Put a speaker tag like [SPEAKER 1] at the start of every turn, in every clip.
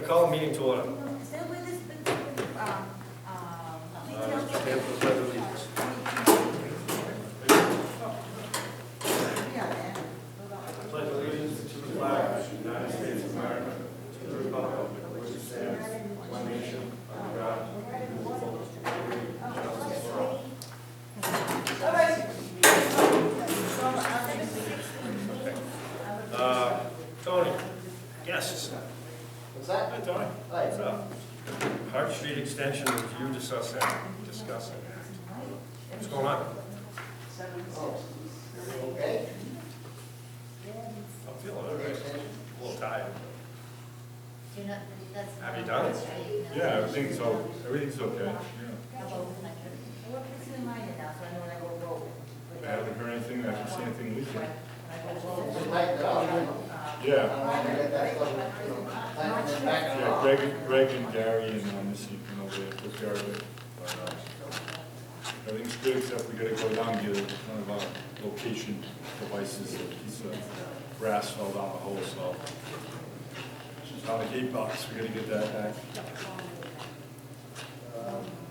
[SPEAKER 1] call the meeting to order.
[SPEAKER 2] Still with this,
[SPEAKER 1] Mr. Stand for the pledge of allegiance. Pledge allegiance to the flag of the United States of America, to the republic for which it stands, one nation, under God, indivisible, with liberty and justice for all. Tony, guests.
[SPEAKER 3] What's that?
[SPEAKER 1] Hi, Tony.
[SPEAKER 3] Hi.
[SPEAKER 1] What's up? Hart Street Extension review discussing act. What's going on?
[SPEAKER 3] Oh, okay.
[SPEAKER 1] I'm feeling all right. A little tired. Have you done it?
[SPEAKER 4] Yeah, everything's okay. I haven't heard anything, I haven't seen anything leaking.
[SPEAKER 3] Just tighten it up.
[SPEAKER 4] Yeah,
[SPEAKER 3] I want to get that stuff, you know, tighten it back.
[SPEAKER 4] yeah, Greg and Gary and Missy, they took care of it. But, everything's good, except we gotta go down and get one of our location devices, a piece of brass fell down the hole, so. Down the gate box, we gotta get that back.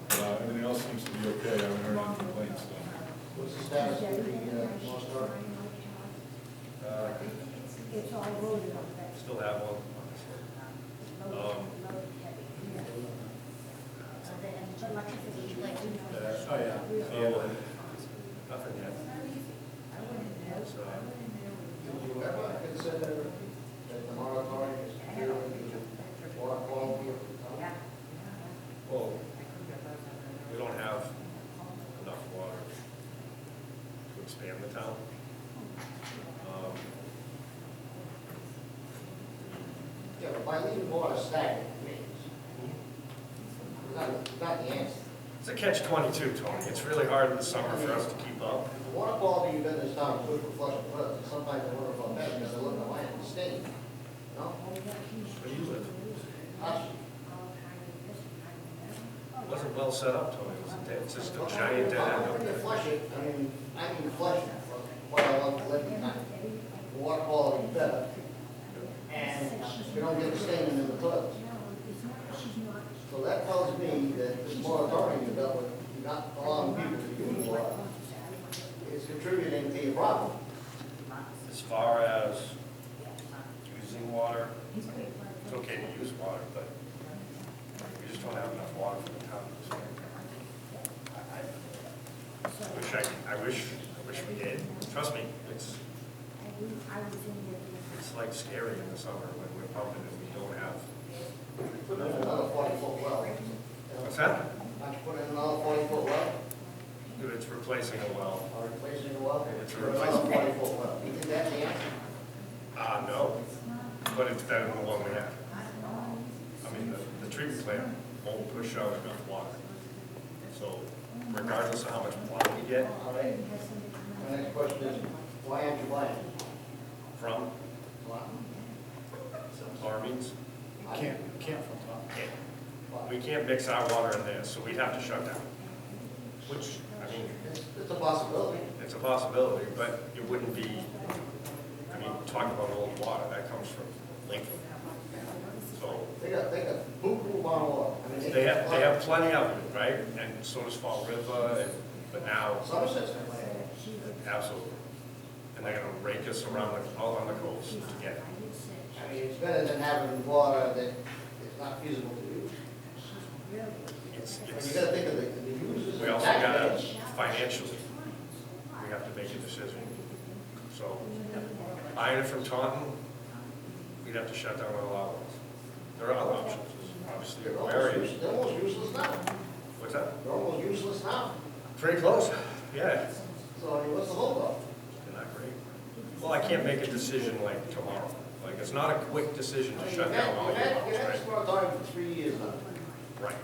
[SPEAKER 4] But everything else seems to be okay, I haven't heard any complaints, so.
[SPEAKER 3] What's the status of the, North Star?
[SPEAKER 2] it's all voted on.
[SPEAKER 1] Still have one.
[SPEAKER 4] Oh, yeah.
[SPEAKER 1] So, nothing yet. So,
[SPEAKER 3] Did you ever consider that the moratorium is clearing the water quality of the town?
[SPEAKER 1] well, we don't have enough water to expand the town.
[SPEAKER 3] Yeah, but by leaving water stagnant, it's not the answer.
[SPEAKER 1] It's a catch-22, Tony. It's really hard in the summer for us to keep up.
[SPEAKER 3] The water quality you've got in this town is good for flushing toilets, sometimes I wonder if I'm better because I look at mine and stain, you know?
[SPEAKER 1] Where do you live?
[SPEAKER 3] Us,
[SPEAKER 1] It wasn't well set up, Tony. It was a dead, it's just a giant dead end up
[SPEAKER 3] when you
[SPEAKER 1] there.
[SPEAKER 3] flush it, I mean flush it, what I love to live at night. The water quality is better, and we don't get the staining in the toilets. So that tells me that this moratorium you've got with not allowing people to use water is contributing to your problem.
[SPEAKER 1] As far as using water, it's okay to use water, but we just don't have enough water for the town. I wish we did. Trust me, it's like scary in the summer when we're pumping and we don't have.
[SPEAKER 3] Put in another 40-foot well.
[SPEAKER 1] What's that?
[SPEAKER 3] Not to put in another 40-foot well,
[SPEAKER 1] Dude, it's replacing a well.
[SPEAKER 3] or replacing a well,
[SPEAKER 1] It's a
[SPEAKER 3] or another 40-foot well. You think that's the answer?
[SPEAKER 1] No, but it's better than the one we have. I mean, the treatment plant won't push out enough water. So regardless of how much water we get
[SPEAKER 3] All right. My next question is, why aren't you buying?
[SPEAKER 1] from Armings,
[SPEAKER 4] Can't from top.
[SPEAKER 1] we can't mix our water in there, so we'd have to shut down. Which, I mean,
[SPEAKER 3] It's a possibility.
[SPEAKER 1] it's a possibility, but it wouldn't be, I mean, talk about old water, that comes from Lincoln. So
[SPEAKER 3] They got boo-boo bottle water. I mean,
[SPEAKER 1] they have plenty of it, right? And so does Fall River, but now,
[SPEAKER 3] Somerset's got plenty of it.
[SPEAKER 1] absolutely. And they're gonna rake us around all on the coast to get it.
[SPEAKER 3] I mean, it's better than having water that is not feasible to use. And you gotta think of the users.
[SPEAKER 1] We
[SPEAKER 3] and
[SPEAKER 1] also gotta,
[SPEAKER 3] taxpayers.
[SPEAKER 1] financially, we have to make a decision. So, buying it from Taunton, we'd have to shut down all our wells. There are other options, obviously,
[SPEAKER 3] They're
[SPEAKER 1] areas.
[SPEAKER 3] almost useless now.
[SPEAKER 1] What's that?
[SPEAKER 3] They're almost useless now.
[SPEAKER 1] Pretty close, yeah.
[SPEAKER 3] So, I mean, what's the holdup?
[SPEAKER 1] They're not great. Well, I can't make a decision like tomorrow. Like, it's not a quick decision to shut down all your wells,
[SPEAKER 3] You've had
[SPEAKER 1] right?
[SPEAKER 3] this moratorium for 3 years now.
[SPEAKER 1] Right.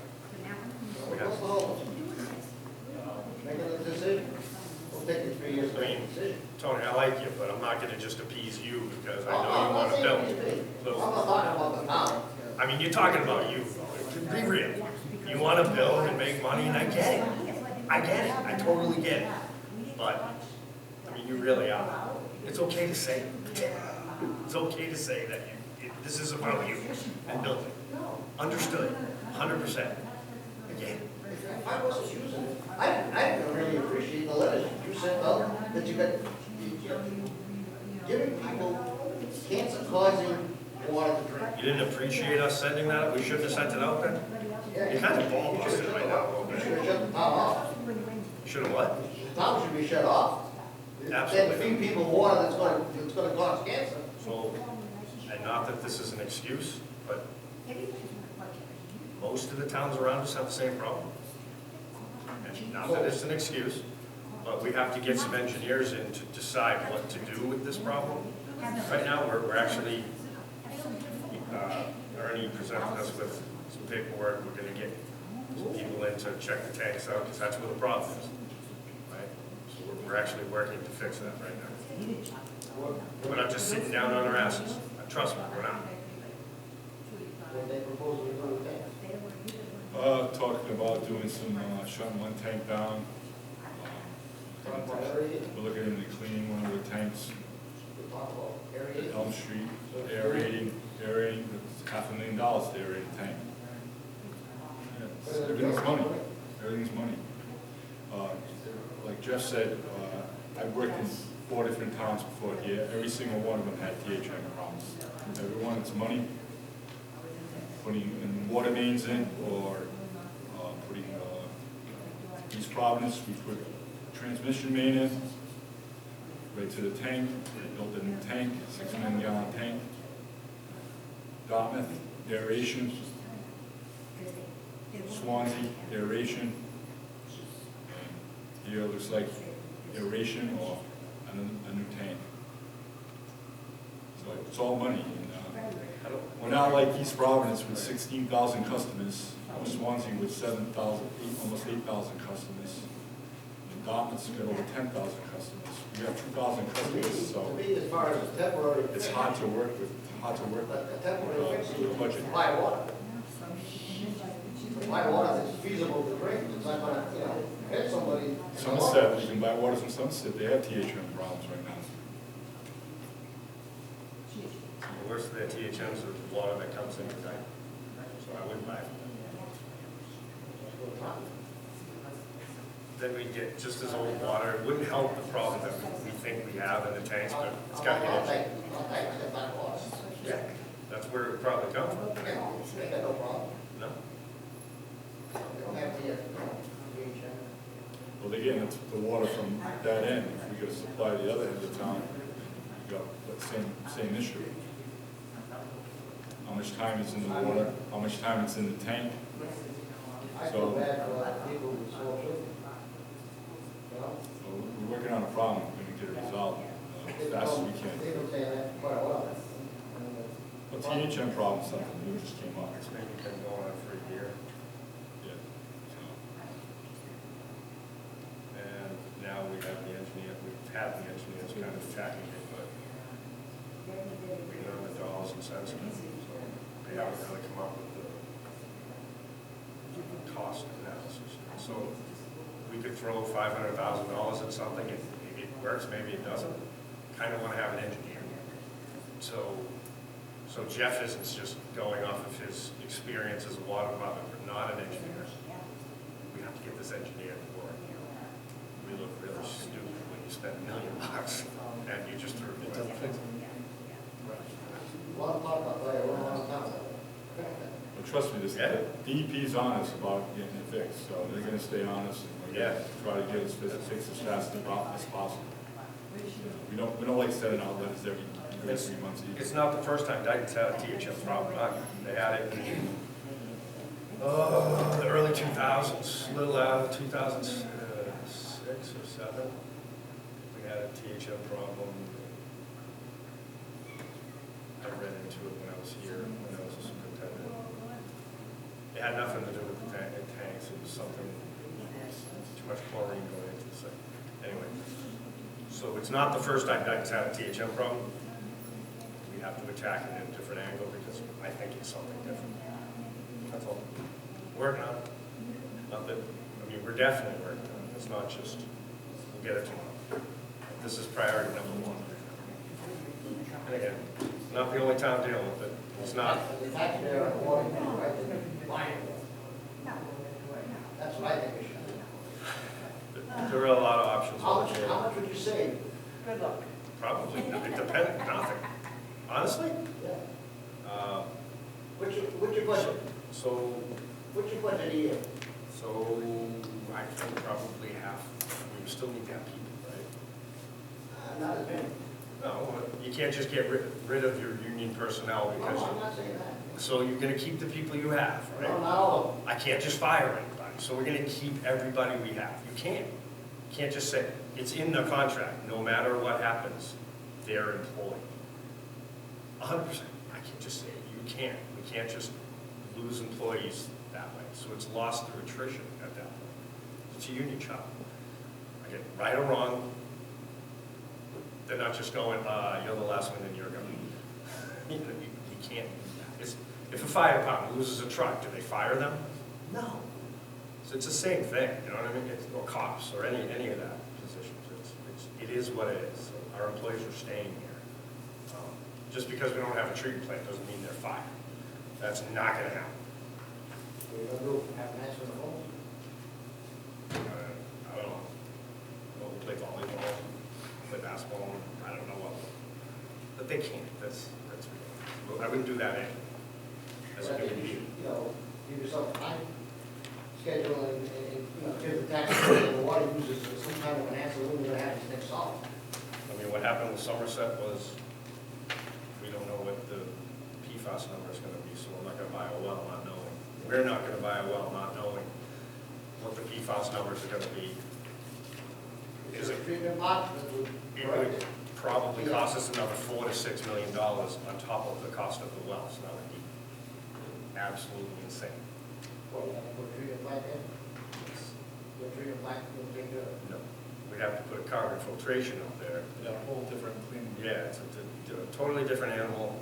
[SPEAKER 3] So what's the holdup? Making a decision. It'll take you 3 years to make a decision.
[SPEAKER 1] Tony, I like you, but I'm not gonna just appease you because I
[SPEAKER 3] I'm
[SPEAKER 1] know you
[SPEAKER 3] not
[SPEAKER 1] wanna
[SPEAKER 3] saying
[SPEAKER 1] build.
[SPEAKER 3] anything. I'm
[SPEAKER 1] Little-
[SPEAKER 3] not talking about the town.
[SPEAKER 1] I mean, you're talking about you, be real. You wanna build and make money, and I get it. I totally get it. But, I mean, you really are. It's okay to say. It's okay to say that This is about you and building. Understood, 100%. Again,
[SPEAKER 3] If I wasn't using it, I don't really appreciate the letters you sent out, that you're giving people cancer-causing water to drink.
[SPEAKER 1] you didn't appreciate us sending that? We shouldn't have sent it out then? You're kind of ball busted right now a little
[SPEAKER 3] You
[SPEAKER 1] bit.
[SPEAKER 3] should have shut the town off.
[SPEAKER 1] Should have what?
[SPEAKER 3] The town should be shut off.
[SPEAKER 1] Absolutely.
[SPEAKER 3] Then feed people water that's gonna cause cancer.
[SPEAKER 1] So, and not that this is an excuse, but most of the towns around us have the same problem. And not that it's an excuse, but we have to get some engineers in to decide what to do with this problem. Right now, we're actually, Ernie presented us with some paperwork. We're gonna get some people in to check the tanks out, because that's where the problem is, right? So we're actually working to fix that right now. We're not just sitting down on our asses. Trust me, we're not.
[SPEAKER 3] What they propose to do with that.
[SPEAKER 4] Talking about doing some, shutting one tank down.
[SPEAKER 3] Talk about area,
[SPEAKER 4] We're looking into cleaning one of the tanks
[SPEAKER 3] we talk about
[SPEAKER 4] at
[SPEAKER 3] area.
[SPEAKER 4] Elm Street, aerating, it's $500,000 to aerate a tank. Yeah, everything's money, everything's money. Like Jeff said, I worked in 4 different towns before here, every single one of them had THM problems. Everyone, it's money, putting in water mains in, or putting, East Providence, we put transmission main in, right to the tank, we built a new tank, 6 million gallon tank. Dartmouth, aeration, Swansea, aeration. Here it looks like aeration or a new tank. So it's all money. And, we're not like East Providence with 16,000 customers, or Swansea with 7,000, almost 8,000 customers. And Dartmouth's got over 10,000 customers. We have 2,000 customers, so
[SPEAKER 3] To me, as far as a temporary.
[SPEAKER 4] it's hard to work with,
[SPEAKER 3] But a temporary fix
[SPEAKER 4] with the
[SPEAKER 3] is
[SPEAKER 4] budget.
[SPEAKER 3] supply water. Supply water that's feasible to drink, it's not gonna, hit somebody.
[SPEAKER 4] Somerset, you can buy water from Somerset, they have THM problems right now.
[SPEAKER 1] The worst of their THMs is the water that comes in at night. So I wouldn't buy it. Then we get just as old water. It wouldn't help the problem that we think we have in the tanks, but it's got to
[SPEAKER 3] I'll
[SPEAKER 1] get
[SPEAKER 3] take, it's not water.
[SPEAKER 1] in. Yeah, that's where it would probably come from.
[SPEAKER 3] They got no problem.
[SPEAKER 1] No?
[SPEAKER 3] They don't have the,
[SPEAKER 4] Well, they're getting the water from that end, if we gotta supply the other end of town, we got that same issue. How much time is in the water, how much time it's in the tank,
[SPEAKER 3] I feel bad for people with sore sugar.
[SPEAKER 4] so we're working on a problem, we're gonna get it resolved as fast as we can.
[SPEAKER 3] They've been saying that quite a while.
[SPEAKER 4] But THM problem, something new just came up,
[SPEAKER 1] It's maybe been going on for a year.
[SPEAKER 4] yeah, so.
[SPEAKER 1] And now we have the engineer, we've had the engineers kind of attacking it, but we know the dollars and cents. So they haven't really come up with the cost analysis. So we could throw $500,000 at something, and maybe it works, maybe it doesn't. Kind of want to have an engineer. So Jeff isn't just going off of his experience as a water department, but not an engineer. We have to get this engineer to work. We look really stupid when you spend $1 million and you just threw it away.
[SPEAKER 3] A lot of talk about that, a lot of time.
[SPEAKER 4] But trust me, this,
[SPEAKER 1] Yeah.
[SPEAKER 4] DEP's on us about getting it fixed, so they're gonna stay on us, and we're gonna try to get it fixed as fast as possible. We don't like sending out letters every 3 months either.
[SPEAKER 1] It's not the first time Dighton's had a THM problem. They had it in the early 2000s, little out of 2006 or 7. We had a THM problem. I read into it when I was here, when I was a superintendent. It had nothing to do with the tanks. It was something, too much chlorine going into the thing. Anyway, so it's not the first time Dighton's had a THM problem. We have to attack it in a different angle because I think it's something different. That's all. Working on it. Not that, I mean, we're definitely working on it. It's not just, we'll get it tomorrow. This is priority number 1. And again, not the only town dealing with it. A It's not,
[SPEAKER 3] The taxpayer on the water, right, to buy it. That's what I think we should do.
[SPEAKER 1] there are a lot of options
[SPEAKER 3] How
[SPEAKER 1] on
[SPEAKER 3] much,
[SPEAKER 1] the
[SPEAKER 3] how
[SPEAKER 1] table.
[SPEAKER 3] much would you save? Good luck.
[SPEAKER 1] Probably, it depends, nothing. Honestly,
[SPEAKER 3] Yeah. What's your budget?
[SPEAKER 1] so,
[SPEAKER 3] What's your budget a year?
[SPEAKER 1] so I think probably half, we still need to have people, right?
[SPEAKER 3] Not as many.
[SPEAKER 1] No, you can't just get rid of your union personnel
[SPEAKER 3] No,
[SPEAKER 1] because,
[SPEAKER 3] I'm not saying that.
[SPEAKER 1] so you're gonna keep the people you have,
[SPEAKER 3] No,
[SPEAKER 1] right?
[SPEAKER 3] not all of them.
[SPEAKER 1] I can't just fire anybody, so we're gonna keep everybody we have. You can't. You can't just say, it's in the contract, no matter what happens, they're employed. 100%. I can't just say it. You can't. We can't just lose employees that way. So it's lost through attrition at that point. It's a union job. Again, right or wrong, they're not just going, you're the last one and you're going. You can't do that. If a fire department loses a truck, do they fire them? No. So it's the same thing, you know what I mean? Or cops, or any of that positions. It is what it is. So our employees are staying here. Just because we don't have a treatment plant doesn't mean they're fired. That's not gonna happen.
[SPEAKER 3] What are you gonna do, have an answer on the phone?
[SPEAKER 1] I don't know. We'll play volleyball, play basketball, I don't know what. But they can't, that's ridiculous. Well, I wouldn't do that anyway. As a
[SPEAKER 3] I think
[SPEAKER 1] good
[SPEAKER 3] you
[SPEAKER 1] union.
[SPEAKER 3] should, give yourself time, schedule, and, give the taxpayer and the water users some kind of an answer when we're gonna have this next solved.
[SPEAKER 1] I mean, what happened with Somerset was, we don't know what the PFAS number is gonna be, so we're not gonna buy a well not knowing. We're not gonna buy a well not knowing what the PFAS numbers are gonna be. Is it,
[SPEAKER 3] Treatment pot that would
[SPEAKER 1] it
[SPEAKER 3] correct
[SPEAKER 1] would
[SPEAKER 3] it.
[SPEAKER 1] probably cost us another $4 to $6 million on top of the cost of the well, so that would be absolutely insane.
[SPEAKER 3] Well, you have to put a treatment plant in. The treatment plant will take care of it.
[SPEAKER 1] No, we'd have to put a carbon filtration up there.
[SPEAKER 4] Yeah, a whole different cleaning.
[SPEAKER 1] Yeah, it's a totally different animal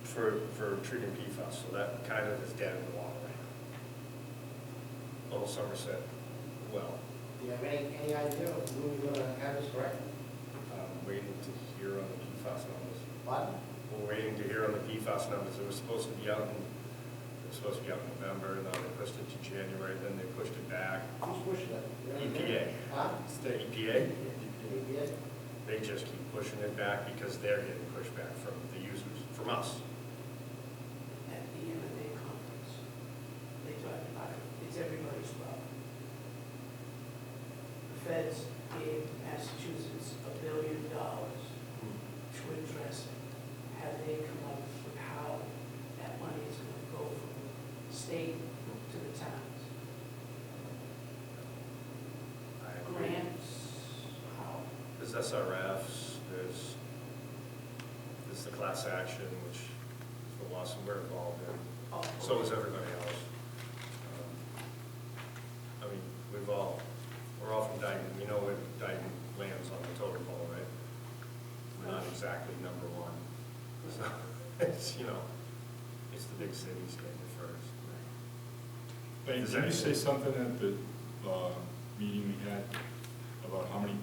[SPEAKER 1] for treating PFAS, so that kind of is dead in the water right now. Little Somerset well.
[SPEAKER 3] Do you have any idea of when you're gonna have this correct?
[SPEAKER 1] Waiting to hear on the PFAS numbers.
[SPEAKER 3] What?
[SPEAKER 1] We're waiting to hear on the PFAS numbers. It was supposed to be out in November, and now they pushed it to January, then they pushed it back.
[SPEAKER 3] Who's pushing it?
[SPEAKER 1] EPA.
[SPEAKER 3] Huh?
[SPEAKER 1] It's the EPA.
[SPEAKER 3] EPA?
[SPEAKER 1] They just keep pushing it back because they're getting pushed back from the users, from us.
[SPEAKER 5] At the MMA conference, they talked about it, it's everybody's problem. The feds gave Massachusetts $1 billion to address it. Have they come up with how that money is going to go from the state to the towns?
[SPEAKER 1] I agree.
[SPEAKER 5] Grants, how?
[SPEAKER 1] There's SRFs, there's the class action, which is the lawsuit we're involved in.
[SPEAKER 5] Oh,
[SPEAKER 1] So is everybody else. I mean, we're all from Dighton. We know where Dighton lands on the totem pole, right? We're not exactly number one. So it's, it's the big cities getting it first.
[SPEAKER 4] Wait, did you say something at the meeting we had about how many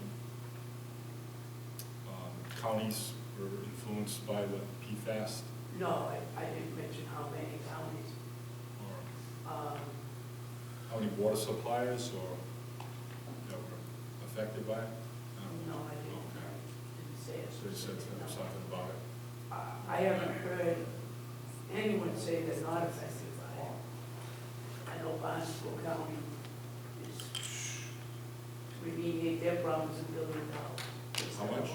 [SPEAKER 4] counties were influenced by the PFAS?
[SPEAKER 5] no, I didn't mention how many counties.
[SPEAKER 4] Or how many water suppliers or that were affected by it?
[SPEAKER 5] No, I didn't,
[SPEAKER 4] Okay.
[SPEAKER 5] didn't say it.
[SPEAKER 4] So you said
[SPEAKER 5] specifically, no.
[SPEAKER 4] something about it.
[SPEAKER 5] I haven't heard anyone say they're not affected by it. I know Barnstable County is, to remediate their problems, $1 billion.
[SPEAKER 4] How much?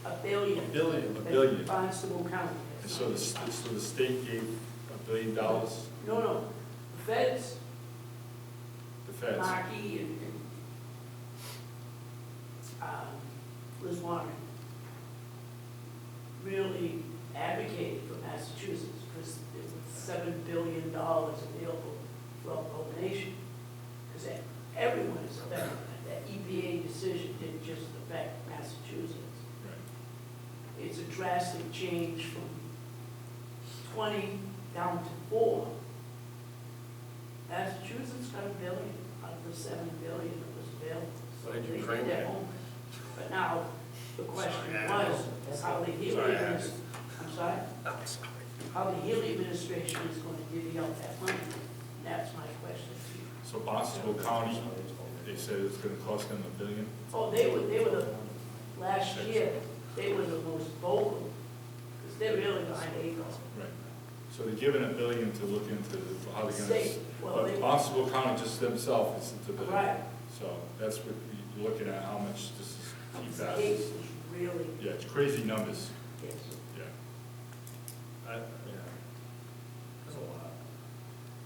[SPEAKER 5] $1 billion.
[SPEAKER 4] $1 billion. $1
[SPEAKER 5] That's
[SPEAKER 4] billion.
[SPEAKER 5] Barnstable County.
[SPEAKER 4] And so the state gave $1 billion, the
[SPEAKER 5] No, the feds,
[SPEAKER 4] feds.
[SPEAKER 5] Markey and Liz Warren really advocated for Massachusetts because there was $7 billion available for the whole nation. Because everyone is affected. That EPA decision didn't just affect Massachusetts.
[SPEAKER 4] Right.
[SPEAKER 5] It's a drastic change from 20 down to 4. Massachusetts got $1 billion out of the $7 billion that was available. So
[SPEAKER 1] What did
[SPEAKER 5] they
[SPEAKER 1] Ukraine
[SPEAKER 5] did their
[SPEAKER 1] get?
[SPEAKER 5] homework. But now, the question
[SPEAKER 1] Sorry, I
[SPEAKER 5] was, how they deal
[SPEAKER 1] Sorry,
[SPEAKER 5] with
[SPEAKER 1] I
[SPEAKER 5] this. I'm sorry?
[SPEAKER 1] I'm sorry.
[SPEAKER 5] how the Healy administration is going to divvy out that money. That's my question to you.
[SPEAKER 4] So Barnstable County, they said it's gonna cost them $1 billion.
[SPEAKER 5] Oh, they were the, last year, they were the most vocal, because they're really behind the eight ball.
[SPEAKER 4] Right. So they're giving $1 billion to look into how they're gonna.
[SPEAKER 5] State, well,
[SPEAKER 4] But
[SPEAKER 5] they-
[SPEAKER 4] Barnstable County just themselves is $1 billion.
[SPEAKER 5] Right.
[SPEAKER 4] So that's what you're looking at, how much this is
[SPEAKER 5] The
[SPEAKER 4] PFAS.
[SPEAKER 5] case is really,
[SPEAKER 4] Yeah, it's crazy numbers,
[SPEAKER 5] yes.
[SPEAKER 4] yeah.
[SPEAKER 1] Yeah. There's a lot.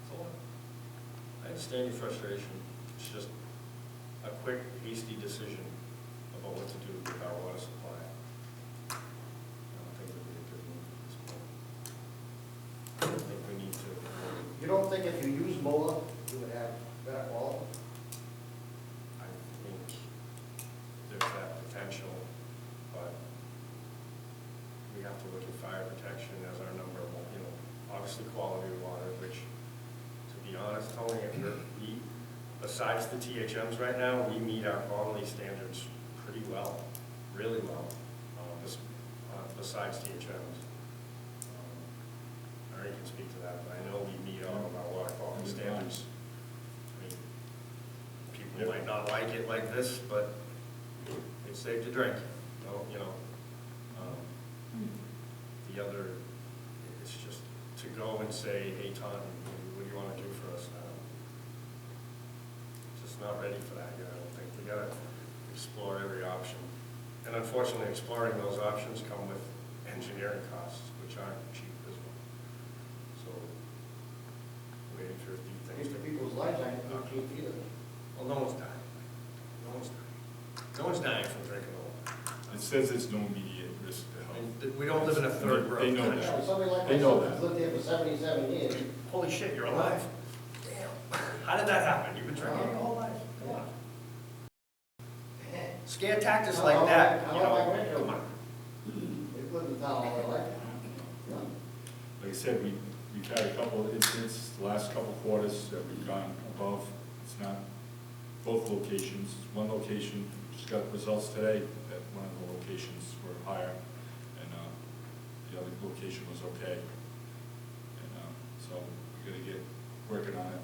[SPEAKER 1] It's a lot. I understand your frustration. It's just a quick, hasty decision about what to do with our water supply. I don't think it'd be a good move at this point. I don't think we need to.
[SPEAKER 3] You don't think if you use Mola, you would have better quality?
[SPEAKER 1] I think there's that potential, but we have to look at fire protection as our number one, obviously quality of water, which, to be honest, Tony, we, besides the THMs right now, we meet our quality standards pretty well, really well, besides THMs. Mary can speak to that, but I know we meet all of our water quality standards. I mean, people might not like it like this, but it's safe to drink, The other, it's just to go and say, hey, Tom, what do you want to do for us now? Just not ready for that yet, I don't think. We gotta explore every option. And unfortunately, exploring those options come with engineering costs, which aren't cheap as well. So, waiting for a few things to.
[SPEAKER 3] People's lives aren't cheap either.
[SPEAKER 1] Well, no one's dying. No one's dying. No one's dying from drinking the water.
[SPEAKER 4] It says there's no immediate risk to health.
[SPEAKER 1] And we don't live in a third world
[SPEAKER 4] They know
[SPEAKER 1] country.
[SPEAKER 4] that.
[SPEAKER 3] Somebody like
[SPEAKER 4] They know
[SPEAKER 3] myself who's lived here for 77 years.
[SPEAKER 1] Holy shit, you're alive. Damn. How did that happen? You've been drinking your whole life? Come on. Scare tactics like that,
[SPEAKER 3] I
[SPEAKER 1] you
[SPEAKER 3] don't like
[SPEAKER 1] know,
[SPEAKER 3] drinking.
[SPEAKER 1] come on.
[SPEAKER 3] They've lived in town all their life.
[SPEAKER 4] Like I said, we've had a couple of incidents, the last couple of quarters that we've gone above. It's not both locations. One location just got results today that one of the locations were higher, and the other location was okay. And so we gotta get working on it.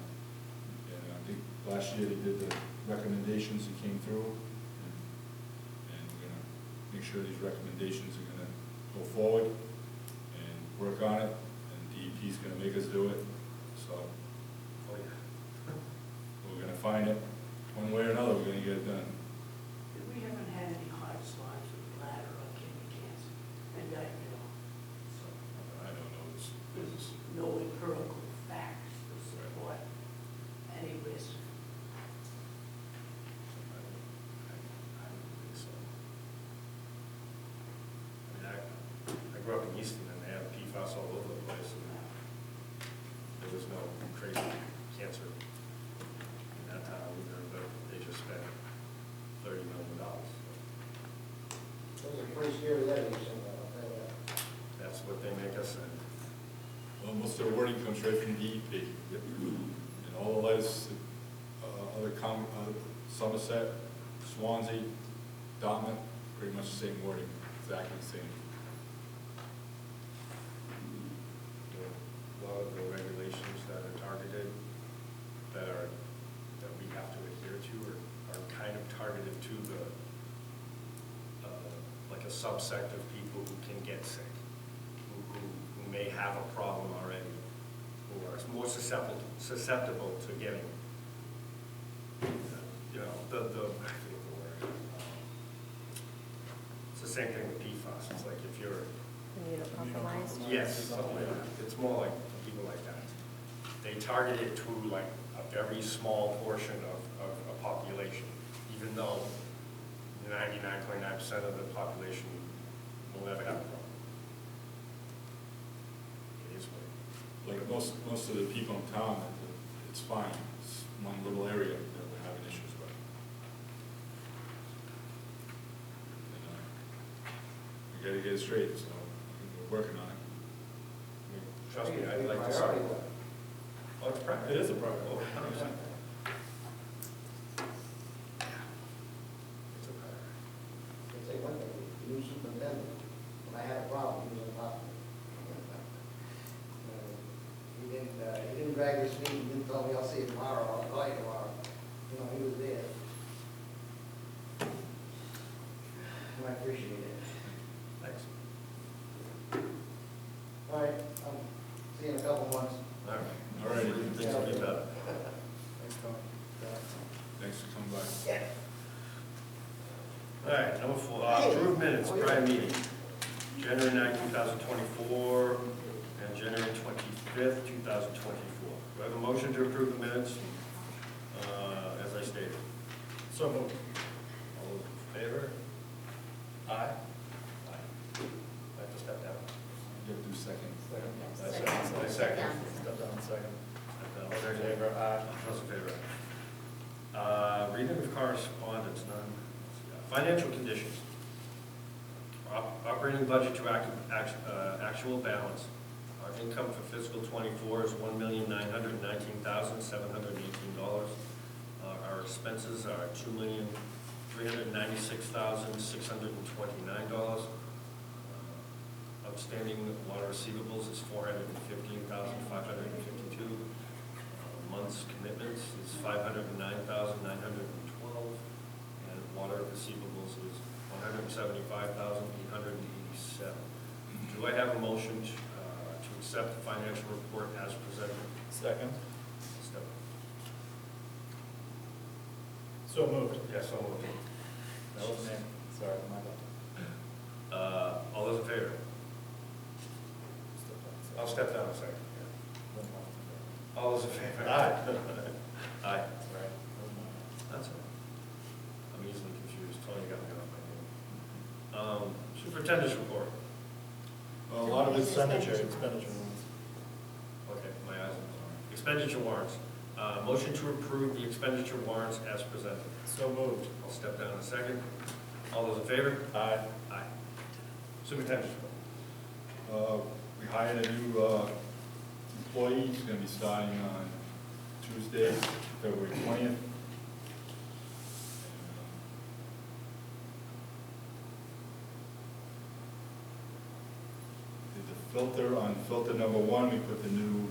[SPEAKER 4] And I think last year they did the recommendations that came through, and we're gonna make sure these recommendations are gonna go forward and work on it. DEP's gonna make us do it, so
[SPEAKER 1] Oh, yeah.
[SPEAKER 4] we're gonna find it, one way or another, we're gonna get it done.
[SPEAKER 5] We haven't had any hard spots with bladder or kidney cancer, and so
[SPEAKER 4] I don't know this
[SPEAKER 5] there's
[SPEAKER 4] business.
[SPEAKER 5] no empirical facts to support any risk.
[SPEAKER 1] I don't think so. I grew up in Easton and they had PFAS all over the place. And there was no crazy cancer in that town either, but they just spent $30 million.
[SPEAKER 3] It was a pretty scary letter you sent out, I'll tell you that.
[SPEAKER 1] That's what they make us send.
[SPEAKER 4] Well, most of the wording comes right from DEP. And all the letters, Somerset, Swansea, Dartmouth, pretty much the same wording, exactly the same.
[SPEAKER 1] A lot of the regulations that are targeted, that we have to adhere to are kind of targeted to the, like a subsect of people who can get sick, who may have a problem already, who are more susceptible to getting, I forget the word. It's the same thing with PFAS. It's like if you're,
[SPEAKER 2] Immunocompromised?
[SPEAKER 1] yes, something like that. It's more like people like that. They target it to like a very small portion of a population, even though 99.9% of the population will never have a problem. It is what it is.
[SPEAKER 4] Like most of the people in town, it's fine. It's one little area that we're having issues with. And, we gotta get it straight, so we're working on it.
[SPEAKER 1] I mean, trust me, I'd like to see.
[SPEAKER 3] Priority letter.
[SPEAKER 1] Oh, it's private.
[SPEAKER 4] It is a priority.
[SPEAKER 1] Oh, 100%. It's a priority.
[SPEAKER 3] They say one thing, the new superintendent, when I had a problem, he was on top of it. I drag his feet and didn't tell me I'll see you tomorrow, I'll call you tomorrow. You know, he was there. And I appreciate it.
[SPEAKER 1] Thanks.
[SPEAKER 3] All right, see you in a couple months.
[SPEAKER 1] All right.
[SPEAKER 4] All right.
[SPEAKER 1] Things will be better.
[SPEAKER 6] Thanks, Tom.
[SPEAKER 4] Thanks for coming by.
[SPEAKER 3] Yeah.
[SPEAKER 1] All right, number 4, approved minutes, prior meeting, January 9, 2024, and January 25th, 2024. Do I have a motion to approve the minutes as I stated?
[SPEAKER 6] So moved.
[SPEAKER 1] All those in favor? Aye. Aye. I have to step down.
[SPEAKER 4] You have to do second.
[SPEAKER 1] I second.
[SPEAKER 6] Step down second.
[SPEAKER 1] Step down.
[SPEAKER 6] All those in favor? Aye.
[SPEAKER 1] Those in favor? Reading of correspondence, none. Financial conditions. Operating budget to actual balance. Our income for fiscal '24 is $1,919,718. Our expenses are $2,396,629. Outstanding water receivables is $415,552. Month's commitments is $509,912. And water receivables is $175,887. Do I have a motion to accept the financial report as presented?
[SPEAKER 6] Second.
[SPEAKER 1] Step.
[SPEAKER 6] So moved.
[SPEAKER 1] Yes, so moved.
[SPEAKER 6] That was me. Sorry, my bad.
[SPEAKER 1] All those in favor? I'll step down a second. All those in favor? Aye. Aye.
[SPEAKER 6] Right.
[SPEAKER 1] That's it. I'm easily confused. Tony got me off my name. Superintendent's report.
[SPEAKER 4] Well, a lot of it's
[SPEAKER 6] Expenditure ones.
[SPEAKER 1] Okay, my eyes are sorry. Expenditure warrants. Motion to approve the expenditure warrants as presented.
[SPEAKER 6] So moved.
[SPEAKER 1] I'll step down in a second. All those in favor?
[SPEAKER 6] Aye.
[SPEAKER 1] Aye. Superintendent's report.
[SPEAKER 4] We hired a new employee, he's gonna be starting on Tuesday, February 20th. Did the filter on filter number 1, we put the new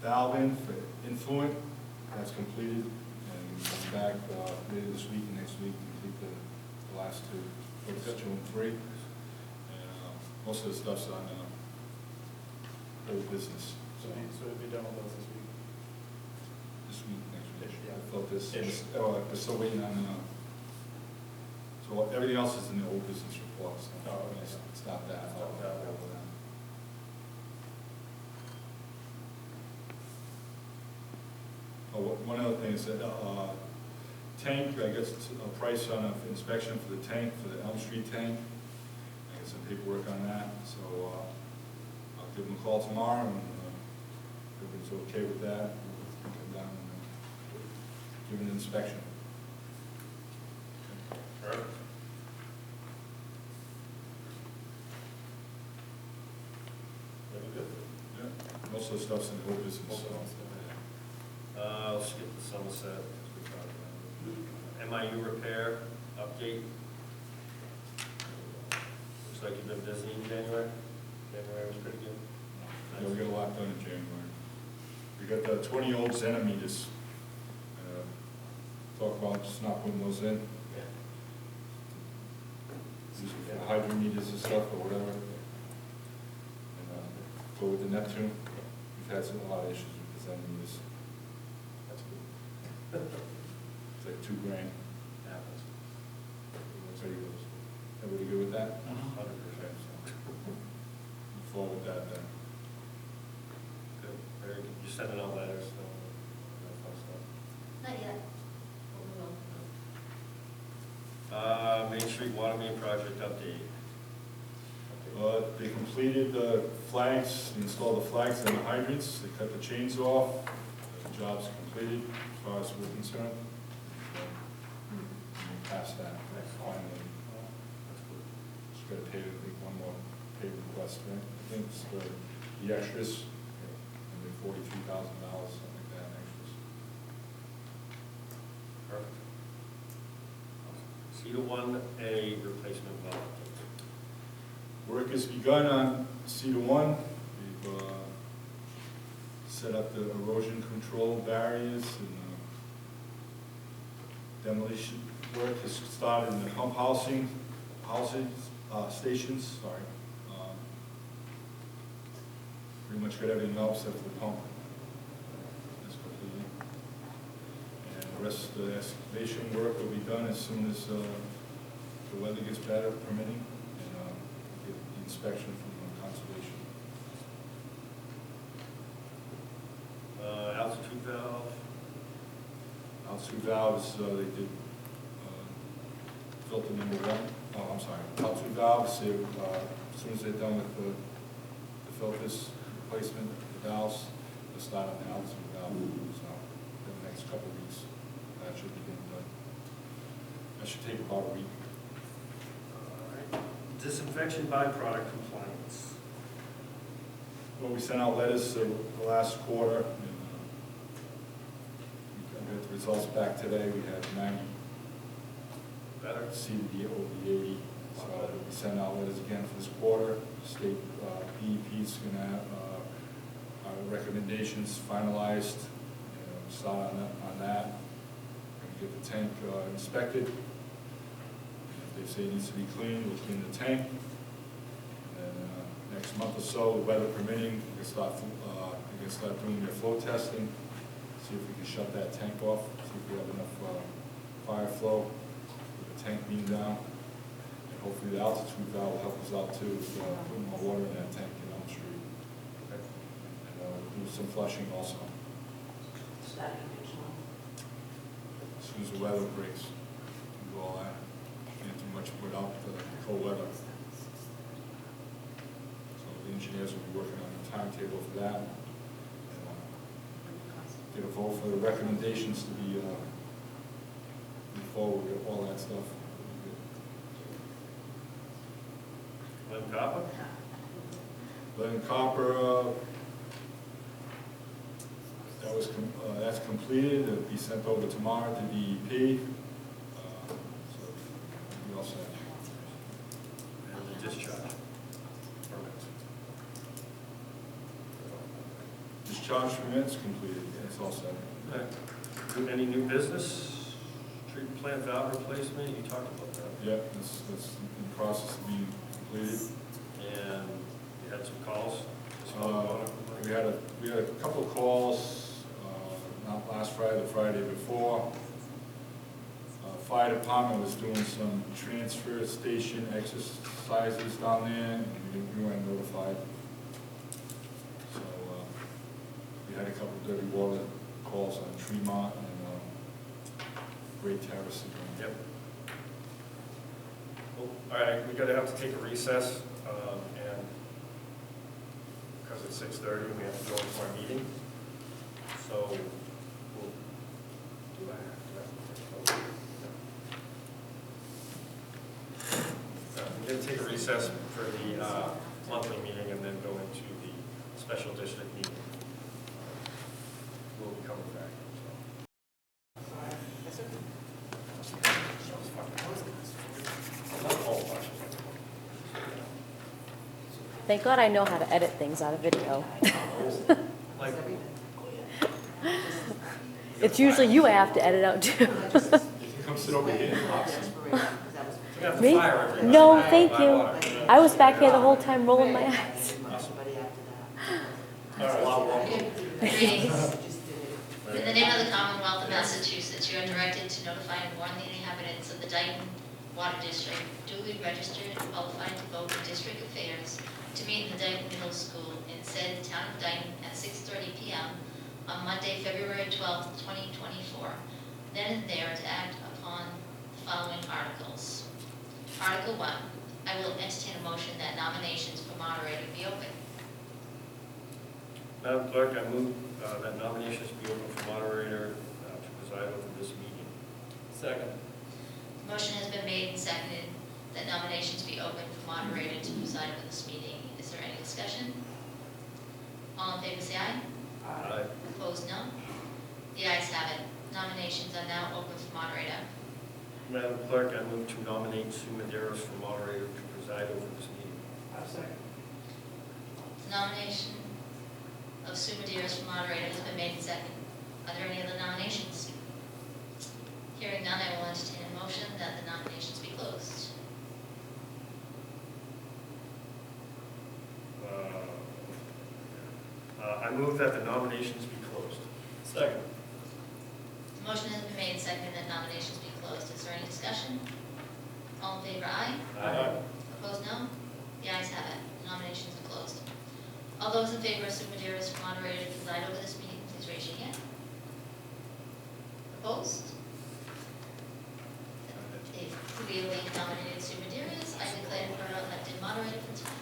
[SPEAKER 4] valve in for influent, that's completed, and we'll be back later this week and next week to complete the last 2, filters 2 and 3. And most of the stuff's on old business.
[SPEAKER 6] So we'll be done with those this week.
[SPEAKER 4] This week, next week.
[SPEAKER 6] Yeah.
[SPEAKER 4] I felt this,
[SPEAKER 6] Ish.
[SPEAKER 4] we're still waiting on, so everything else is in the old business report, so.
[SPEAKER 6] Oh, okay.
[SPEAKER 4] Stop that.
[SPEAKER 6] Stop that.
[SPEAKER 4] Oh, one other thing is that, tank, I guess it's a price on an inspection for the tank, for the Elm Street tank. I got some paperwork on that, so, I'll give them a call tomorrow, and, if everybody's okay with that, we'll come down and give an inspection.
[SPEAKER 1] Perfect. Very good.
[SPEAKER 4] Yeah, most of the stuff's in the old business, so.
[SPEAKER 1] I'll skip the Somerset, as we talked about. MIU repair, update. Looks like you've been busy in January. January was pretty good.
[SPEAKER 4] Yeah, we got a lot done in January. We got the 20-old centimeters. Talk about just not putting those in.
[SPEAKER 1] Yeah.
[SPEAKER 4] These are for hydrometers and stuff or whatever. And go with the Neptune. We've had a lot of issues with the centimeters.
[SPEAKER 1] That's good.
[SPEAKER 4] It's like $2 grand.
[SPEAKER 1] Happens.
[SPEAKER 4] So you goes. Everybody good with that?
[SPEAKER 1] 100%.
[SPEAKER 4] Move forward with that then.
[SPEAKER 1] Good, very good. You're sending out letters, so, that fun stuff.
[SPEAKER 2] Not yet.
[SPEAKER 1] Main Street Water Main Project update.
[SPEAKER 4] They completed the flags, installed the flags and the hydrants, they cut the chains off, the job's completed as far as we're concerned. We passed that, finally.
[SPEAKER 1] That's good.
[SPEAKER 4] Just gotta pay, I think, one more pay request, right? I think it's for the extras, and they're $43,000, something like that, in extras.
[SPEAKER 1] Perfect. C1A replacement valve. Update.
[SPEAKER 4] Work has begun on C1. We've set up the erosion control barriers, and demolition work has started in the pump housing stations, sorry. Pretty much got everything else except for the pump. That's completed. And the rest of the excavation work will be done as soon as the weather gets better, permitting, and get the inspection from conservation.
[SPEAKER 1] Altitude valve,
[SPEAKER 4] Altitude valves, they did filter number 1. Oh, I'm sorry. Altitude valves, as soon as they're done with the filters, replacement, the valves, they'll start on the altitude valve. So in the next couple of weeks, that should be getting done. That should take about a week.
[SPEAKER 1] disinfection byproduct compliance.
[SPEAKER 4] Well, we sent out letters the last quarter, and we got the results back today. We had 90
[SPEAKER 1] Better.
[SPEAKER 4] exceeded over the 80. So we sent out letters again for this quarter. State DEP is going to have our recommendations finalized. Start on that. We're going to get the tank inspected. If they say it needs to be cleaned, we'll clean the tank. And next month or so, the weather permitting, we can start doing their flow testing. See if we can shut that tank off. See if we have enough fire flow with the tank being down. And hopefully the altitude valve will help us out too, putting more water in that tank in Elm Street.
[SPEAKER 1] Okay.
[SPEAKER 4] And we'll do some flushing also.
[SPEAKER 5] Starting next month.
[SPEAKER 4] As soon as the weather breaks, we do all that. Can't do much without the cold weather. So the engineers will be working on the timetable for that. And, get a vote for the recommendations to be move forward with all that stuff.
[SPEAKER 1] Lead copper?
[SPEAKER 4] Lead and copper, that's completed. It'll be sent over tomorrow to DEP. So we also have
[SPEAKER 1] And the discharge permits.
[SPEAKER 4] discharge permits completed. It's all set.
[SPEAKER 1] Okay. Any new business? Treatment plant valve replacement, you talked about that.
[SPEAKER 4] Yeah, that's in the process of being completed.
[SPEAKER 1] And you had some calls?
[SPEAKER 4] We had a couple of calls, not last Friday, the Friday before. Fire department was doing some transfer station exercises down there, and we weren't notified. So we had a couple of dirty water calls on Tremont and Great Terrace.
[SPEAKER 1] Yep. Well, all right, we're gonna have to take a recess, and because it's 6:30, we have to go into our meeting. So we'll do that. We're gonna take a recess for the monthly meeting and then go into the special district meeting. We'll be coming back.
[SPEAKER 2] Thank God I know how to edit things out of video.
[SPEAKER 1] Like,
[SPEAKER 2] It's usually you I have to edit out too.
[SPEAKER 4] Come sit over here.
[SPEAKER 1] we have to
[SPEAKER 2] Me?
[SPEAKER 1] fire everybody.
[SPEAKER 2] No, thank
[SPEAKER 1] By
[SPEAKER 2] you.
[SPEAKER 1] water.
[SPEAKER 2] I was back here the whole time rolling my eyes.
[SPEAKER 1] All right, welcome.
[SPEAKER 7] Greetings. In the name of the Commonwealth of Massachusetts, you are directed to notify and warn the inhabitants of the Dighton Water District, duly registered and qualified to vote in district affairs, to meet in the Dighton Middle School in said town of Dighton at 6:30 p.m. on Monday, February 12th, 2024. Then and there to act upon the following articles. Article 1, I will entertain a motion that nominations for moderator be open.
[SPEAKER 1] Madam Clerk, I move that nominations be open for moderator to preside over this meeting.
[SPEAKER 6] Second.
[SPEAKER 7] Motion has been made and seconded that nominations be open for moderator to preside over this meeting. Is there any discussion? All in favor say aye.
[SPEAKER 1] Aye.
[SPEAKER 7] Opposed, no. The ayes have it. Nominations are now open for moderator.
[SPEAKER 1] Madam Clerk, I move to nominate Sue Maderos for moderator to preside over this meeting.
[SPEAKER 5] Second.
[SPEAKER 7] The nomination of Sue Maderas for moderator has been made and seconded. Are there any other nominations? Hearing none, I will entertain a motion that the nominations be closed.
[SPEAKER 1] I move that the nominations be closed.
[SPEAKER 6] Second.
[SPEAKER 7] Motion has been made and seconded that nominations be closed. Is there any discussion? All in favor, aye.
[SPEAKER 6] Aye.
[SPEAKER 7] Opposed, no? The ayes have it. Nominations are closed. All those in favor of Sue Maderas for moderator to preside over this meeting, please raise your hand. Opposed? The duly nominated Sue Maderas, I declare her elected moderator for tonight.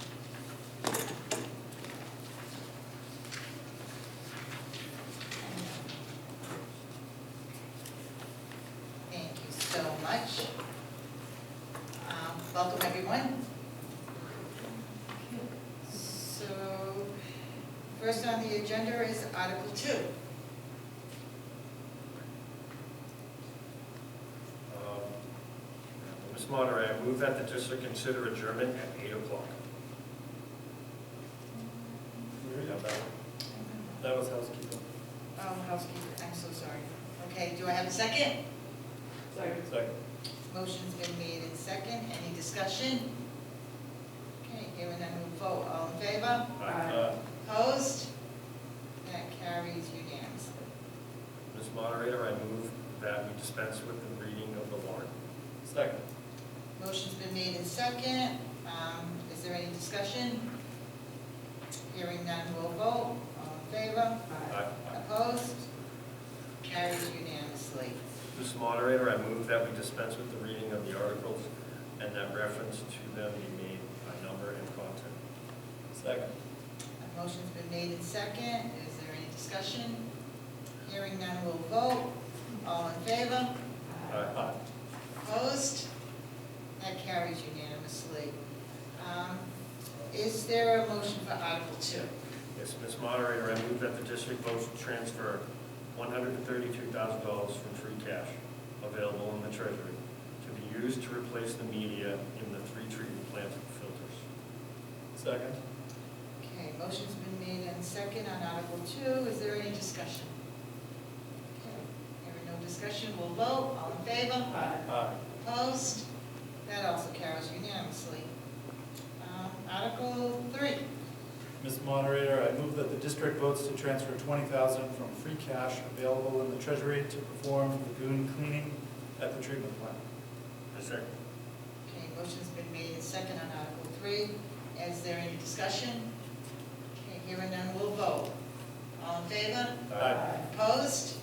[SPEAKER 8] Thank you so much. Welcome, everyone. So, first on the agenda is Article 2.
[SPEAKER 1] Ms. Moderator, I move that the district consider adjournment at 8 o'clock. We have that one?
[SPEAKER 6] That was housekeeping.
[SPEAKER 8] Oh, housekeeper, I'm so sorry. Okay, do I have a second?
[SPEAKER 6] Second.
[SPEAKER 8] Motion's been made in second. Any discussion? Okay, hearing none, we'll vote. All in favor? Opposed? That carries unanimously.
[SPEAKER 1] Ms. Moderator, I move that we dispense with the reading of the warrant.
[SPEAKER 6] Second.
[SPEAKER 8] Motion's been made in second. Is there any discussion? Hearing none, we'll vote. All in favor?
[SPEAKER 1] Aye.
[SPEAKER 8] Opposed? Carries unanimously.
[SPEAKER 1] Ms. Moderator, I move that we dispense with the reading of the articles and that reference to them be made by number and content.
[SPEAKER 6] Second.
[SPEAKER 8] A motion's been made in second. Is there any discussion? Hearing none, we'll vote. All in favor?
[SPEAKER 1] Aye.
[SPEAKER 8] Opposed? That carries unanimously. Is there a motion for Article 2?
[SPEAKER 1] Yes, Ms. Moderator, I move that the district votes to transfer $132,000 from free cash available in the treasury to be used to replace the media in the 3 treatment plant filters.
[SPEAKER 6] Second.
[SPEAKER 8] Okay, motion's been made and second on Article 2. Is there any discussion? Okay, hearing no discussion, we'll vote. All in favor?
[SPEAKER 6] Aye.
[SPEAKER 8] Opposed? That also carries unanimously. Article 3.
[SPEAKER 6] Ms. Moderator, I move that the district votes to transfer $20,000 from free cash available in the treasury to perform lagoon cleaning at the treatment plant.
[SPEAKER 1] A second.
[SPEAKER 8] Okay, motion's been made and second on Article 3. Is there any discussion? Okay, hearing none, we'll vote. All in favor?
[SPEAKER 6] Aye.
[SPEAKER 8] Opposed?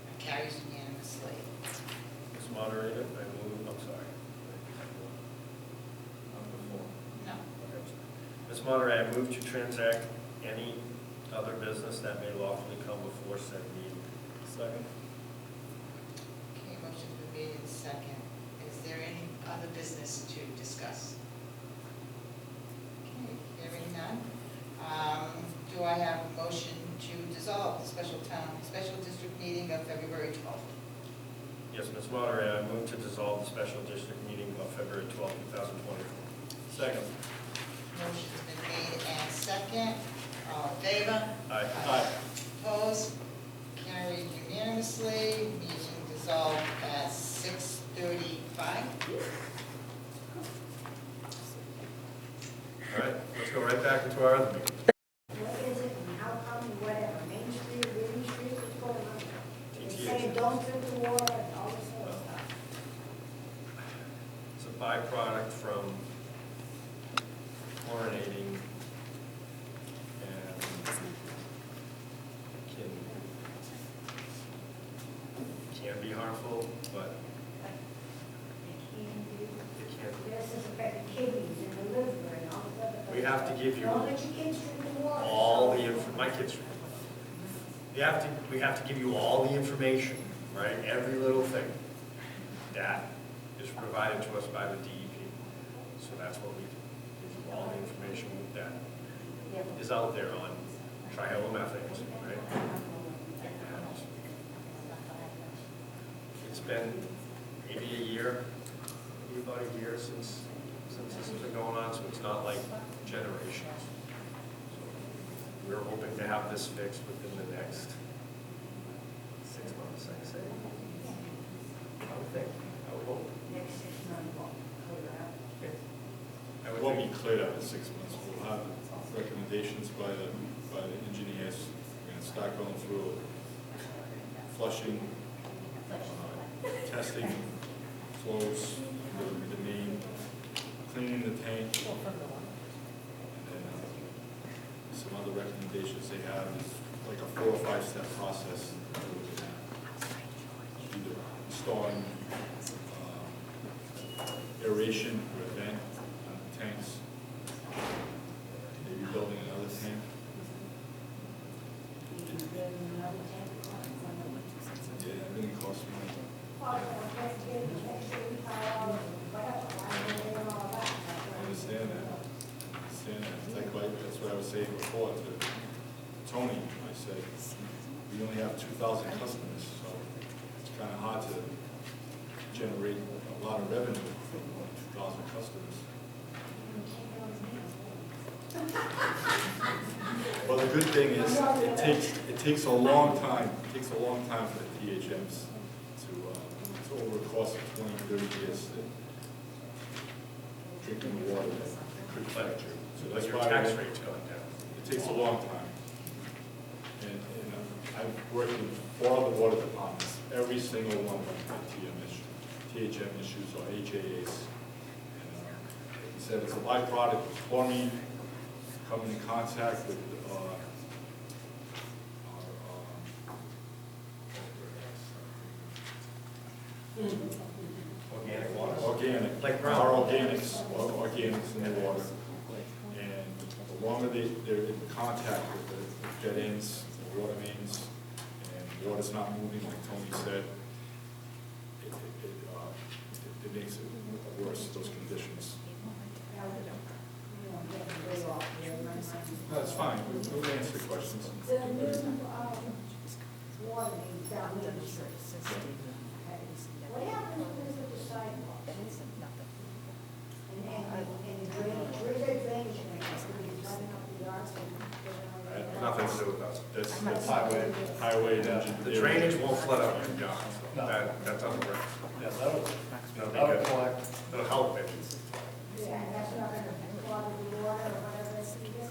[SPEAKER 8] That carries unanimously.
[SPEAKER 1] Ms. Moderator, I move, I'm sorry.
[SPEAKER 8] No.
[SPEAKER 1] Ms. Moderator, I move to transact any other business that may lawfully come before said meeting.
[SPEAKER 6] Second.
[SPEAKER 8] Okay, motion's been made and second. Is there any other business to discuss? Okay, hearing none. Do I have a motion to dissolve the special district meeting of February 12th?
[SPEAKER 1] Yes, Ms. Moderator, I move to dissolve the special district meeting of February 12, 2024.
[SPEAKER 6] Second.
[SPEAKER 8] Motion's been made and second. All in favor?
[SPEAKER 1] Aye.
[SPEAKER 6] Aye.
[SPEAKER 8] Opposed? Carried unanimously. Meeting dissolved at 6:35.
[SPEAKER 1] All right, let's go right back into our other meeting.
[SPEAKER 9] What is it and how come, whatever, Main Street, Green Street, what's going on? They say
[SPEAKER 1] TTH.
[SPEAKER 9] don't drink the water and all this other stuff.
[SPEAKER 1] It's a byproduct from chlorinating and can be harmful, but it can.
[SPEAKER 9] This is affecting kidneys and the liver and all this other stuff.
[SPEAKER 1] We have to give you
[SPEAKER 9] Don't let your kids drink the water.
[SPEAKER 1] all the my kids. We have to give you all the information, right? Every little thing that is provided to us by the DEP. So that's what we do. Give you all the information that is out there on trihalomethanes, right? And it's been maybe a year, maybe about a year since this has been going on, so it's not like generations. So we're hoping to have this fixed within the next 6 months, I'd say. I would think, I would hope.
[SPEAKER 9] Next 6 months, what, clear out?
[SPEAKER 1] I
[SPEAKER 4] It
[SPEAKER 1] would
[SPEAKER 4] won't be
[SPEAKER 1] think.
[SPEAKER 4] cleared out in 6 months. We'll have recommendations by the engineers. We're gonna start going through flushing, testing flows, the main, cleaning the tank. And then some other recommendations they have is like a 4 or 5 step process. Either installing aeration or a vent on the tanks, maybe building another tank. Yeah, it didn't cost money. I understand that. That's what I was saying before to Tony. I said, we only have 2,000 customers, so it's kind of hard to generate a lot of revenue from 2,000 customers. Well, the good thing is, it takes a long time. It takes a long time for the THMs to over the course of 20, 30 years, drinking the water that could affect you. So that's
[SPEAKER 1] But your
[SPEAKER 4] why
[SPEAKER 1] tax rate's going down.
[SPEAKER 4] it takes a long time. And I've worked with 4 other water departments. Every single one of them had THM issues or HAAs. And he said it's a byproduct of chlorine coming in contact with
[SPEAKER 1] Organic water.
[SPEAKER 4] organic,
[SPEAKER 1] Like
[SPEAKER 4] our
[SPEAKER 1] ground.
[SPEAKER 4] organics in the water. And the longer they're in contact with the dead ends, the water mains, and water's not moving, like Tony said, it makes it worse, those conditions. No, it's fine, we'll answer questions.
[SPEAKER 9] The new, water main down Main Street. What happens with the sidewalk? And the drainage, where's that drainage? Running up the yards and-
[SPEAKER 1] Nothing to do with us.
[SPEAKER 4] That's
[SPEAKER 1] Highway.
[SPEAKER 4] and
[SPEAKER 1] The drainage won't flood out your yard, so
[SPEAKER 6] No.
[SPEAKER 1] that's on the ground.
[SPEAKER 6] Yeah,
[SPEAKER 1] That'll be
[SPEAKER 6] that'll
[SPEAKER 1] good.
[SPEAKER 6] collect.
[SPEAKER 1] It'll help it.
[SPEAKER 9] Yeah, and that's not gonna clog the water or whatever it's either.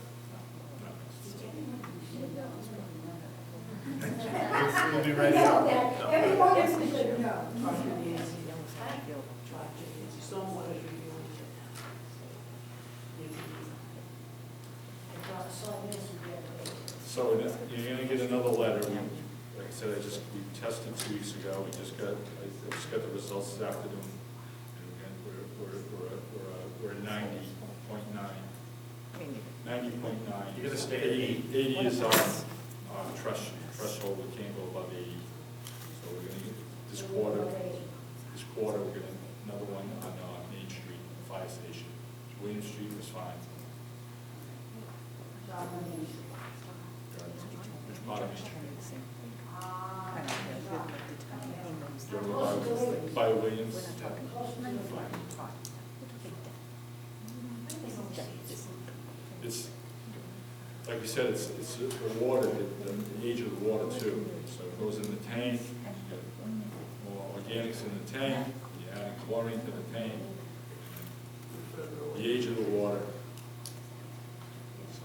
[SPEAKER 1] We'll be ready.
[SPEAKER 9] Know that. Everyone else should know.
[SPEAKER 5] Stormwater review.
[SPEAKER 4] So you're gonna get another letter. Like I said, we tested 2 weeks ago. I just got the results this afternoon. And we're at 90.9. 90.9.
[SPEAKER 1] You're gonna stay at 80.
[SPEAKER 4] 80 is our threshold. We can't go above 80. So we're gonna get this quarter, we're gonna another one on Main Street, fire station. William Street was fine. Which part of Main Street? By Williams. It's, like we said, it's the water, the age of the water too. So it goes in the tank, you get more organics in the tank, you add chlorine to the tank, the age of the water. So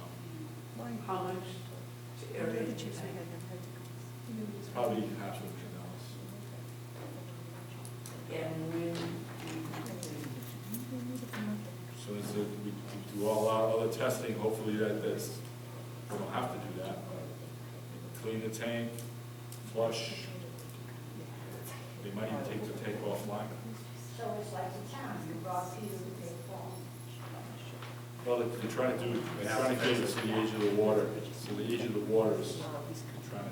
[SPEAKER 5] How much area?
[SPEAKER 4] it's probably $500,000.
[SPEAKER 5] And when
[SPEAKER 4] So as we do all our other testing, hopefully we don't have to do that. Clean the tank, flush. They might even take the tank offline.
[SPEAKER 9] So it's like the town, you brought people to take phone.
[SPEAKER 4] Well, they're trying to get it to the age of the water. So the age of the water is trying to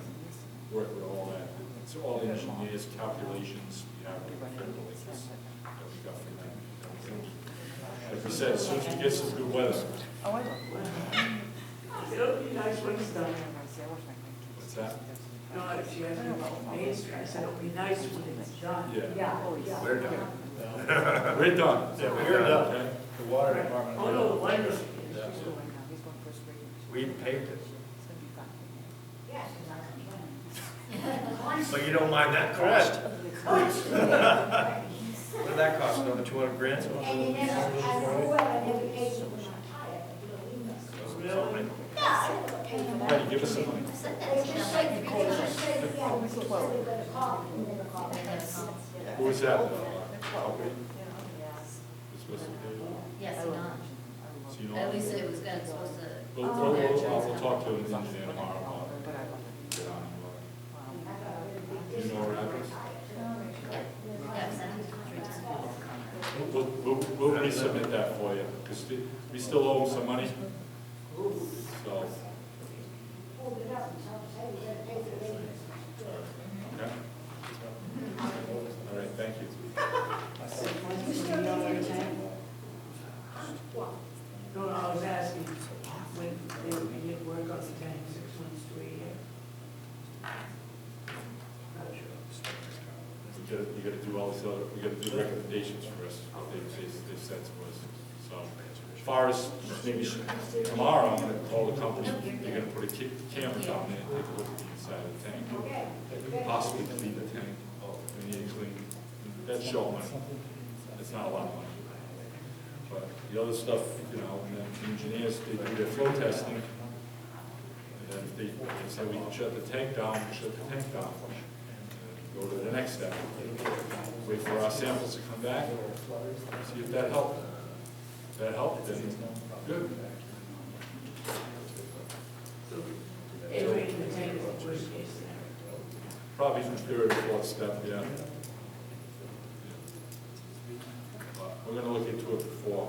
[SPEAKER 4] work with all that. It's all engineers, calculations, we have critical links that we got from them. Like we said, as soon as we get some good weather.
[SPEAKER 5] it'll be nice when it's done.
[SPEAKER 4] What's that?
[SPEAKER 5] No, if she asked me about Main Street, I said it'll be nice when it's done.
[SPEAKER 4] Yeah.
[SPEAKER 9] Yeah.
[SPEAKER 1] We're done.
[SPEAKER 4] We're done.
[SPEAKER 6] Yeah, we're done.
[SPEAKER 4] Okay.
[SPEAKER 6] The water department.
[SPEAKER 5] Oh, no, the wonder.
[SPEAKER 1] We paved it. But you don't mind that cost? What did that cost, another 200 grand?
[SPEAKER 9] And you never, as a well, I never paid for my tire, but you know,
[SPEAKER 1] Something.
[SPEAKER 9] no, I never paid for that.
[SPEAKER 4] Right, give us some money.
[SPEAKER 7] Who said that?
[SPEAKER 9] They just said, yeah, they said they're gonna call me, and never called me.
[SPEAKER 4] Who was that? Alfred? This was,
[SPEAKER 7] Yes, not.
[SPEAKER 4] so you know.
[SPEAKER 7] At least it was gonna, supposed to.
[SPEAKER 4] We'll talk to the engineer tomorrow about it. Get on it. You know where that is?
[SPEAKER 7] Yeah, send it to
[SPEAKER 4] We'll resubmit that for you, because we still owe them some money. So,
[SPEAKER 9] Hold it up and tell them, hey, you gotta pay for the maintenance.
[SPEAKER 4] okay? All right, thank you.
[SPEAKER 9] You still need to what?
[SPEAKER 5] No, I was asking when they would begin work on the tank, 6 months to a year. Not sure.
[SPEAKER 4] You gotta do all these other, we gotta do recommendations for us, what they said to us. So, as far as maybe tomorrow, I'm gonna call the company, they're gonna put a camera down there, and take a look at the inside of the tank. Possibly clean the tank, we need to clean, that's short money, it's not a lot of money. But the other stuff, you know, and then engineers, they do their flow testing, and then if they say we can shut the tank down, we shut the tank down. Go to the next step, wait for our samples to come back, see if that helped. If that helped, then good.
[SPEAKER 5] So, aerating the tank is the worst case scenario.
[SPEAKER 4] Probably the third or fourth step, yeah. But we're gonna look into it before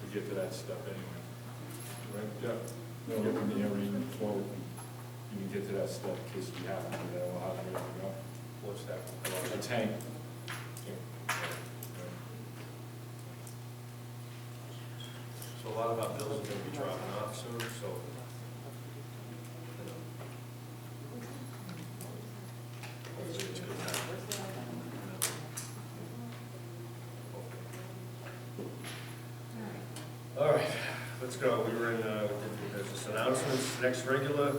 [SPEAKER 4] we get to that step anyway. Right, yeah. We'll get in the area before we can get to that step, in case we have to do that, we'll have to go.
[SPEAKER 1] What's that?
[SPEAKER 4] A tank.
[SPEAKER 1] So a lot of our bills are gonna be dropping off soon, so. Hopefully it's good time. All right, let's go. We were in, we did the business announcements. Next regular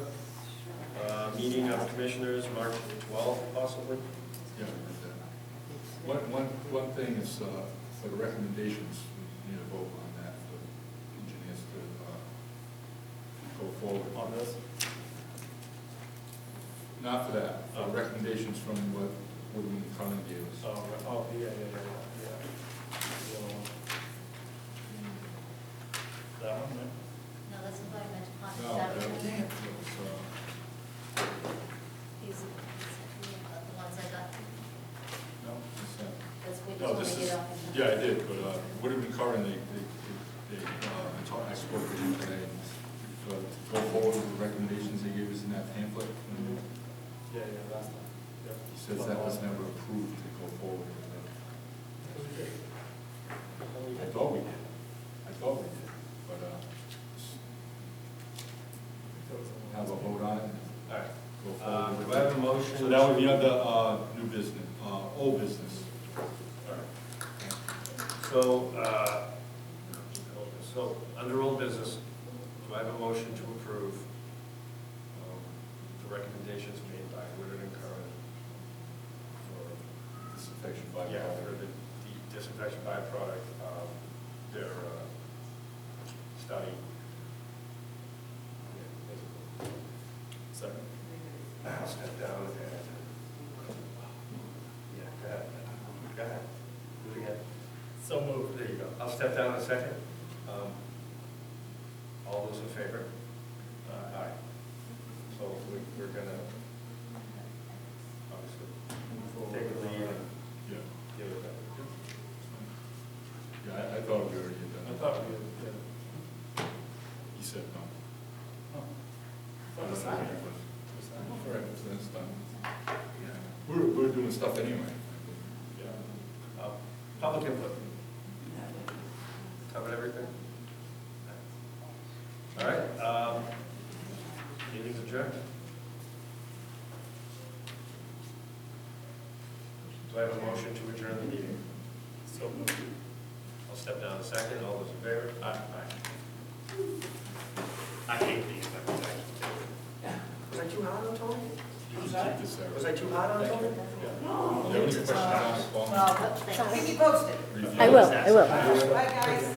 [SPEAKER 1] meeting of commissioners, March 12th, possibly.
[SPEAKER 4] Yeah. One thing is, for the recommendations, we need a vote on that for engineers to, go forward.
[SPEAKER 1] On this?
[SPEAKER 4] Not for that, recommendations from what Woodman Cullen gave us.
[SPEAKER 1] Yeah. That one, right?
[SPEAKER 7] No, that's environmental
[SPEAKER 4] No,
[SPEAKER 7] content.
[SPEAKER 4] that was,
[SPEAKER 7] These are the ones I got.
[SPEAKER 4] no, it's not.
[SPEAKER 7] That's what you
[SPEAKER 4] No,
[SPEAKER 7] told
[SPEAKER 4] this
[SPEAKER 7] me to
[SPEAKER 4] is,
[SPEAKER 7] get off.
[SPEAKER 4] yeah, I did, but Woodman Cullen, I spoke with him today, to go forward with the recommendations they gave us in that pamphlet.
[SPEAKER 6] Yeah, last time.
[SPEAKER 4] He says that was never approved to go forward with it. I thought we did, but, have a vote on it,
[SPEAKER 1] All right.
[SPEAKER 4] go forward.
[SPEAKER 1] Do I have a motion?
[SPEAKER 4] So that would be under, new business, old business.
[SPEAKER 1] So, under old business, do I have a motion to approve the recommendations made by Woodard and Curran for,
[SPEAKER 4] Disinfection
[SPEAKER 1] for
[SPEAKER 4] byproduct.
[SPEAKER 1] the disinfection byproduct, their study?
[SPEAKER 6] Second.
[SPEAKER 1] I'll step down and, yeah, go ahead, do it again.
[SPEAKER 6] So moved.
[SPEAKER 1] There you go. I'll step down in a second. All those in favor? Aye. So we're gonna, obviously, take the lead and
[SPEAKER 4] Yeah,
[SPEAKER 1] deal with that.
[SPEAKER 4] yeah, I thought we already had done
[SPEAKER 6] I
[SPEAKER 4] it.
[SPEAKER 6] thought we had,
[SPEAKER 4] He said no.
[SPEAKER 6] oh.
[SPEAKER 4] I don't know what it was.
[SPEAKER 6] Oh.
[SPEAKER 4] All right, so that's done. We're doing stuff anyway.
[SPEAKER 1] Yeah. Public input. Covered everything? All right, meeting's adjourned. Do I have a motion to adjourn the meeting?
[SPEAKER 6] So moved.
[SPEAKER 1] I'll step down a second. All those in favor? Aye. I hate these, but was that too hard on Tony?
[SPEAKER 4] You can keep this, Sarah.
[SPEAKER 1] Was I too hard on something?
[SPEAKER 4] Yeah. You have any questions on it, Paul?
[SPEAKER 8] Well, keep me posted.
[SPEAKER 4] Review
[SPEAKER 2] I
[SPEAKER 4] it.
[SPEAKER 2] will, I will.
[SPEAKER 8] Bye, guys.